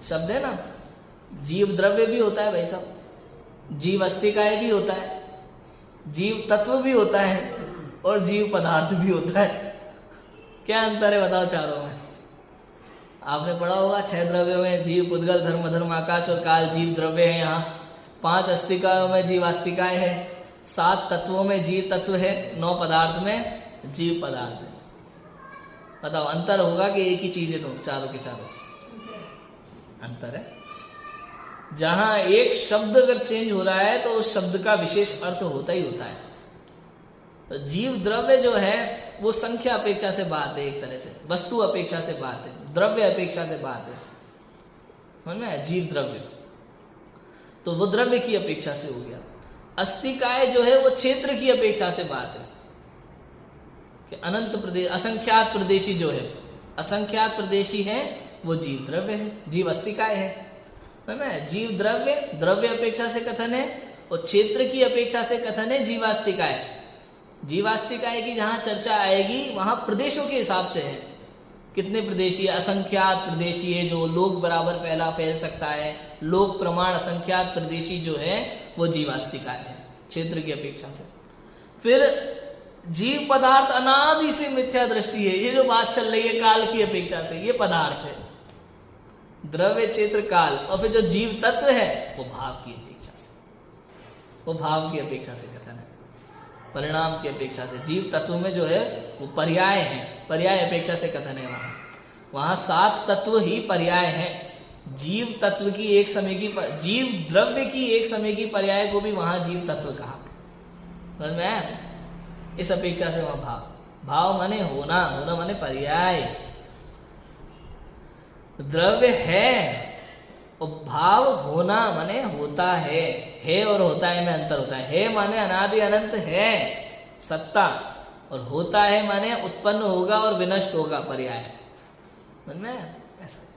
शब्द है ना, जीव द्रव्य भी होता है भाई साहब, जीव अस्तिकाय भी होता है, जीव तत्व भी होता है और जीव पदार्थ भी होता है। क्या अंतर है बताओ चारों में? आपने पढ़ा होगा 6 द्रव्यों में जीव, पुद्गल, धर्म, अधर्म, आकाश और काल जीव द्रव्य है। यहाँ 5 अस्तिकायों में जीव अस्तिकाय है, 7 तत्वों में जीव तत्व है, 9 पदार्थ में जीव पदार्थ है। बताओ अंतर होगा कि एक ही चीज है? तो चारों के चारों अंतर है। जहां एक शब्द अगर चेंज हो रहा है तो उस शब्द का विशेष अर्थ होता ही होता है। तो जीव द्रव्य जो है वो संख्या अपेक्षा से बात है, एक तरह से वस्तु अपेक्षा से बात है, द्रव्य अपेक्षा से बात है, समझ में आया? जीव द्रव्य तो वो द्रव्य की अपेक्षा से हो गया। अस्तिकाय जो है वो क्षेत्र की अपेक्षा से बात है कि अनंत प्रदेश, असंख्यात प्रदेशी जो है, असंख्यात प्रदेशी है वो जीव द्रव्य है, जीव अस्तिकाय है। समझ में? जीव द्रव्य द्रव्य अपेक्षा से कथन है और क्षेत्र की अपेक्षा से कथन है जीवास्तिकाय। जीवास्तिकाय की जहां चर्चा आएगी वहां प्रदेशों के हिसाब से है, कितने प्रदेशी, असंख्यात प्रदेशी है जो लोक बराबर फैल सकता है, लोक प्रमाण असंख्यात प्रदेशी जो है वो जीवास्तिकाय है क्षेत्र की अपेक्षा से। फिर जीव पदार्थ अनादि से मिथ्या दृष्टि है, ये जो बात चल रही है काल की अपेक्षा से, ये पदार्थ है, द्रव्य क्षेत्र काल। और फिर जो जीव तत्व है वो भाव की अपेक्षा से, वो भाव की अपेक्षा से कथन है, परिणाम की अपेक्षा से। जीव तत्व में जो है वो पर्याय है, पर्याय अपेक्षा से कथन है। वहां 7 तत्व ही पर्याय है। जीव तत्व की एक समय की, जीव द्रव्य की एक समय की पर्याय को भी वहां जीव तत्व कहा। समझ में आया? इस अपेक्षा से वहां भाव, भाव माने होना, होना माने पर्याय। द्रव्य है और भाव होना माने होता है और होता है में अंतर होता है माने अनादि अनंत है सत्ता, और होता है माने उत्पन्न होगा और विनष्ट होगा पर्याय। समझ में? ऐसा